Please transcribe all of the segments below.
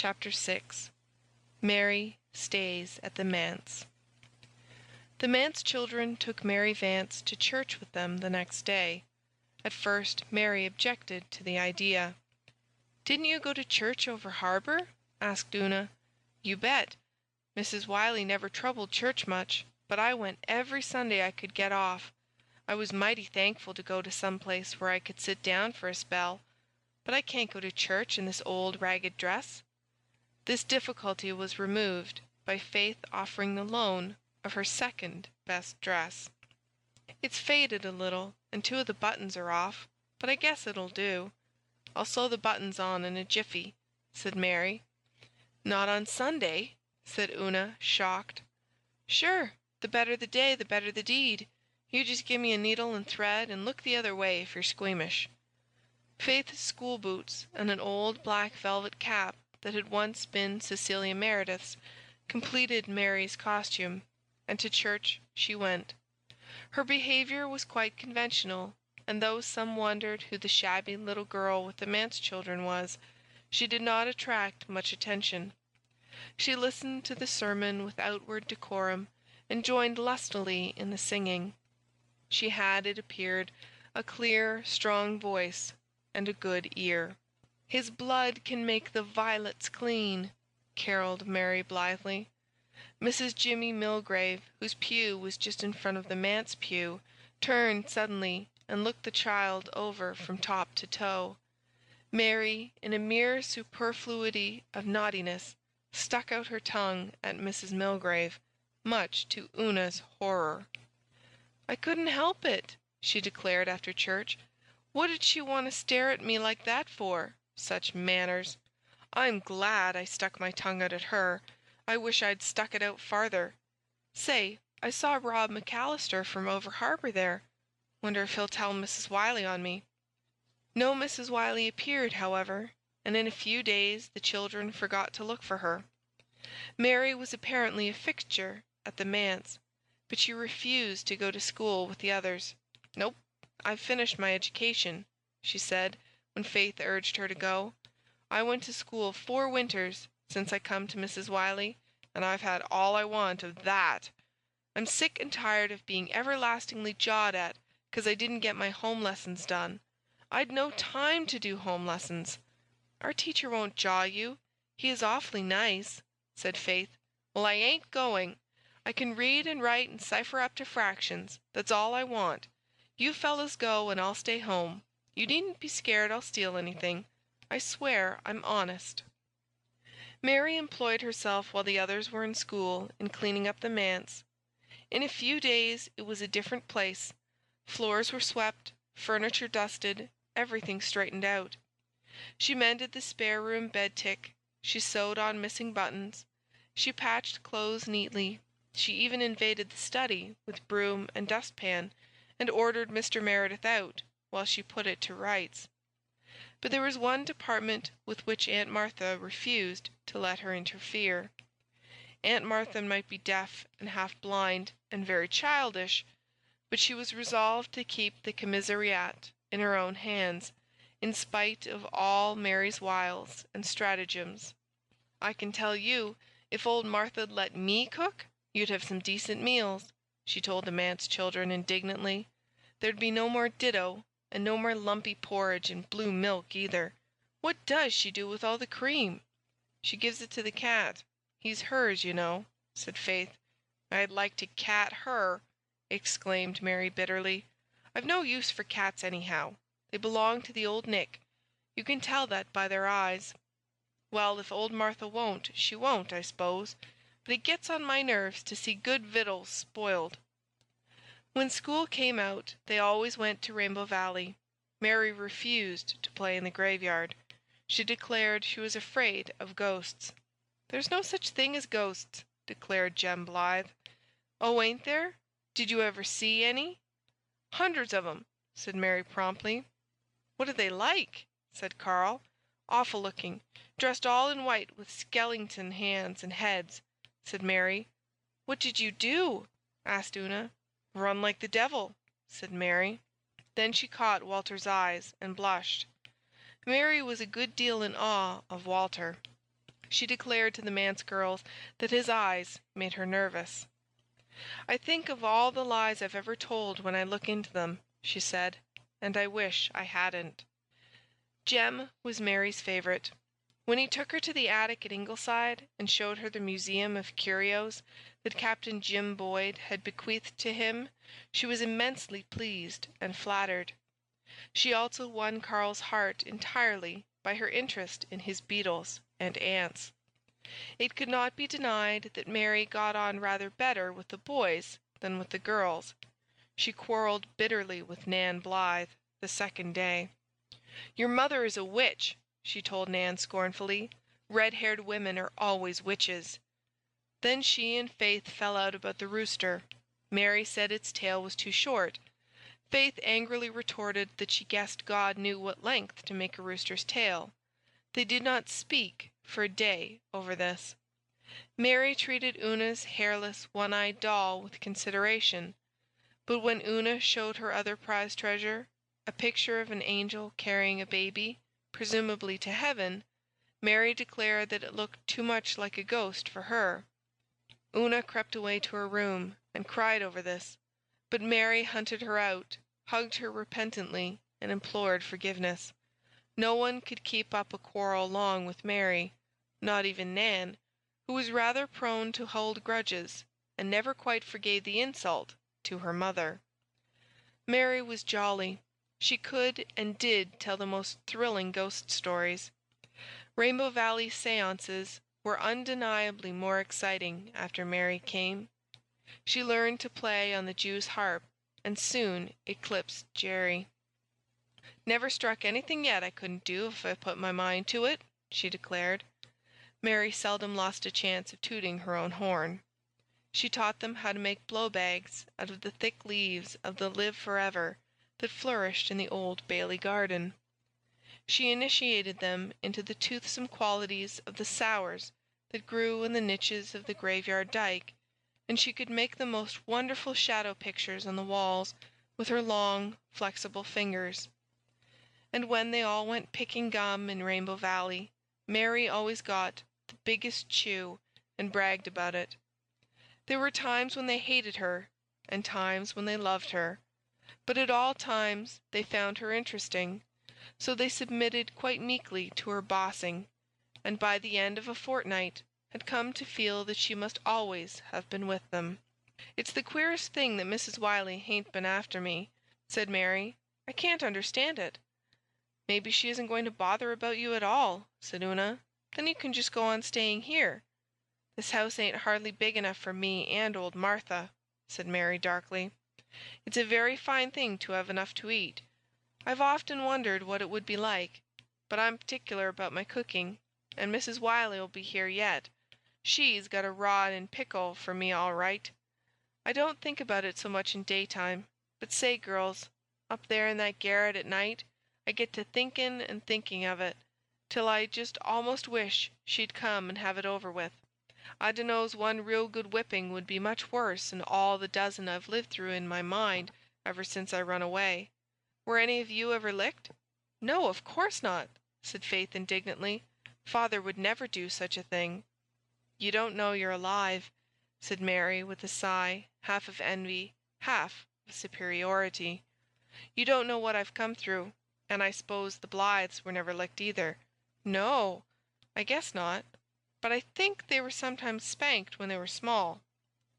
Chapter 6. Mary stays at the Manse. The Mance children took Mary Vance to church with them the next day. At first Mary objected to the idea. "Didn't you go to church over harbour?" asked Una. "You bet. Mrs. Wiley never troubled church much, but I went every Sunday I could get off. I was mighty thankful to go to some place where I could sit down for a spell, but I can't go to church in this old ragged dress." This difficulty was removed by Faith offering the loan of her second best dress. "It's faded a little, and 2 of the buttons are off, but I guess it'll do. I'll sew the buttons on in a jiffy," said Mary. "Not on Sunday," said Una, shocked. "Sure, the better the day the better the deed. You just give me a needle and thread and look the other way if you're squeamish." Faith's school boots and an old black velvet cap that had once been Cecilia Meredith's completed Mary's costume, and to church she went. Her behavior was quite conventional, and though some wondered who the shabby little girl with the Mance children was, she did not attract much attention. She listened to the sermon with outward decorum and joined lustily in the singing. She had, it appeared, a clear, strong voice and a good ear. "His blood can make the violets clean," caroled Mary blithely. Mrs. Jimmy Milgrave, whose pew was just in front of the Mance pew, turned suddenly and looked the child over from top to toe. Mary, in a mere superfluity of naughtiness, stuck out her tongue at Mrs. Milgrave, much to Una's horror. "I couldn't help it," she declared after church. "What did she want to stare at me like that for? Such manners! I'm glad I stuck my tongue out at her. I wish I'd stuck it out farther. Say, I saw Rob McAllister from over harbour there. Wonder if he'll tell Mrs. Wiley on me." No Mrs. Wiley appeared, however, and in a few days the children forgot to look for her. Mary was apparently a fixture at the Manse, but she refused to go to school with the others. "Nope, I've finished my education," she said, when Faith urged her to go. "I went to school 4 winters since I come to Mrs. Wiley, and I've had all I want of that. I'm sick and tired of being everlastingly jawed at 'cause I didn't get my home lessons done. I'd no time to do home lessons." "Our teacher won't jaw you. He is awfully nice," said Faith. "Well, I ain't going. I can read and write and cipher up to fractions. That's all I want. You fellas go and I'll stay home. You needn't be scared I'll steal anything. I swear I'm honest." Mary employed herself while the others were in school in cleaning up the Manse. In a few days it was a different place. Floors were swept, furniture dusted, everything straightened out. She mended the spare room bed tick. She sewed on missing buttons. She patched clothes neatly. She even invaded the study with broom and dustpan and ordered Mr. Meredith out while she put it to rights. But there was one department with which Aunt Martha refused to let her interfere. Aunt Martha might be deaf and half blind and very childish, but she was resolved to keep the commissariat in her own hands, in spite of all Mary's wiles and stratagems. "I can tell you, if old Martha'd let me cook, you'd have some decent meals," she told the Mance children indignantly. "There'd be no more ditto, and no more lumpy porridge and blue milk either. What does she do with all the cream?" "She gives it to the cat. He's hers, you know," said Faith. "I'd like to cat her," exclaimed Mary bitterly. "I've no use for cats anyhow. They belong to the old Nick. You can tell that by their eyes. Well, if old Martha won't, she won't, I s'pose. But it gets on my nerves to see good victuals spoiled." When school came out, they always went to Rainbow Valley. Mary refused to play in the graveyard. She declared she was afraid of ghosts. "There's no such thing as ghosts," declared Jem Blythe. "Oh, ain't there? Did you ever see any?" "Hundreds of 'em," said Mary promptly. "What are they like?" said Carl. "Awful looking, dressed all in white with skellington hands and heads," said Mary. "What did you do?" asked Una. "Run like the devil," said Mary. Then she caught Walter's eyes and blushed. Mary was a good deal in awe of Walter. She declared to the Mance girls that his eyes made her nervous. "I think of all the lies I've ever told when I look into them," she said, "and I wish I hadn't." Jem was Mary's favourite. When he took her to the attic at Ingleside and showed her the museum of curios that Captain Jim Boyd had bequeathed to him, she was immensely pleased and flattered. She also won Carl's heart entirely by her interest in his beetles and ants. It could not be denied that Mary got on rather better with the boys than with the girls. She quarrelled bitterly with Nan Blythe the second day. "Your mother is a witch," she told Nan scornfully. "Red-haired women are always witches." Then she and Faith fell out about the rooster. Mary said its tail was too short. Faith angrily retorted that she guessed God knew what length to make a rooster's tail. They did not speak for a day over this. Mary treated Una's hairless, one-eyed doll with consideration, but when Una showed her other prize treasure, a picture of an angel carrying a baby, presumably to heaven, Mary declared that it looked too much like a ghost for her. Una crept away to her room and cried over this, but Mary hunted her out, hugged her repentantly, and implored forgiveness. No one could keep up a quarrel long with Mary, not even Nan, who was rather prone to hold grudges, and never quite forgave the insult to her mother. Mary was jolly. She could and did tell the most thrilling ghost stories. Rainbow Valley séances were undeniably more exciting after Mary came. She learned to play on the Jew's harp, and soon eclipsed Jerry. "Never struck anything yet I couldn't do if I put my mind to it," she declared. Mary seldom lost a chance of tooting her own horn. She taught them how to make blow-bags out of the thick leaves of the live forever that flourished in the old Bailey garden. She initiated them into the toothsome qualities of the sours that grew in the niches of the graveyard dyke, and she could make the most wonderful shadow pictures on the walls with her long, flexible fingers. And when they all went picking gum in Rainbow Valley, Mary always got the biggest chew and bragged about it. There were times when they hated her, and times when they loved her, but at all times they found her interesting, so they submitted quite meekly to her bossing, and by the end of a fortnight had come to feel that she must always have been with them. "It's the queerest thing that Mrs. Wiley hain't been after me," said Mary. "I can't understand it." "Maybe she isn't going to bother about you at all," said Una. "Then you can just go on staying here." "This house ain't hardly big enough for me and old Martha," said Mary darkly. "It's a very fine thing to have enough to eat. I've often wondered what it would be like, but I'm particular about my cooking, and Mrs. Wiley'll be here yet. She's got a rod in pickle for me all right. I don't think about it so much in daytime, but say, girls, up there in that garret at night, I get to thinking and thinking of it, till I just almost wish she'd come and have it over with. I dunno's one real good whipping would be much worse 'n all the dozen I've lived through in my mind ever since I run away. Were any of you ever licked?" "No, of course not," said Faith indignantly. "Father would never do such a thing." "You don't know you're alive," said Mary with a sigh, half of envy, half of superiority. "You don't know what I've come through, and I s'pose the Blythes were never licked either." "No, I guess not. But I think they were sometimes spanked when they were small."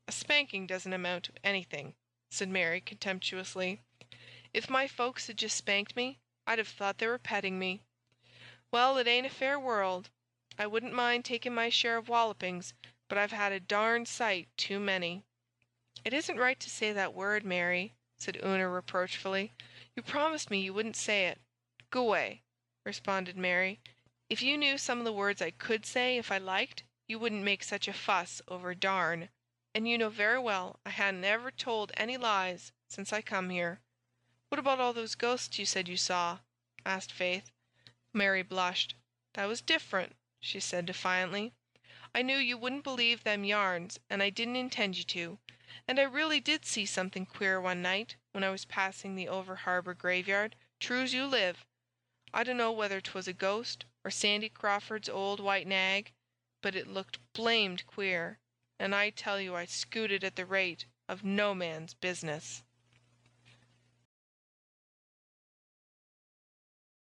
"A spanking doesn't amount to anything," said Mary contemptuously. "If my folks had just spanked me, I'd have thought they were petting me. Well, it ain't a fair world. I wouldn't mind taking my share of wallopings, but I've had a darned sight too many." "It isn't right to say that word, Mary," said Una reproachfully. "You promised me you wouldn't say it." "Go 'way," responded Mary. "If you knew some of the words I could say if I liked, you wouldn't make such a fuss over darn. And you know very well I hadn't ever told any lies since I come here." "What about all those ghosts you said you saw?" asked Faith. Mary blushed. "That was different," she said defiantly. "I knew you wouldn't believe them yarns, and I didn't intend you to. And I really did see something queer one night when I was passing the over-harbor graveyard, true's you live. I dunno whether 'twas a ghost or Sandy Crawford's old white nag. but it looked blamed queer, and I tell you I scooted at the rate of no man's business.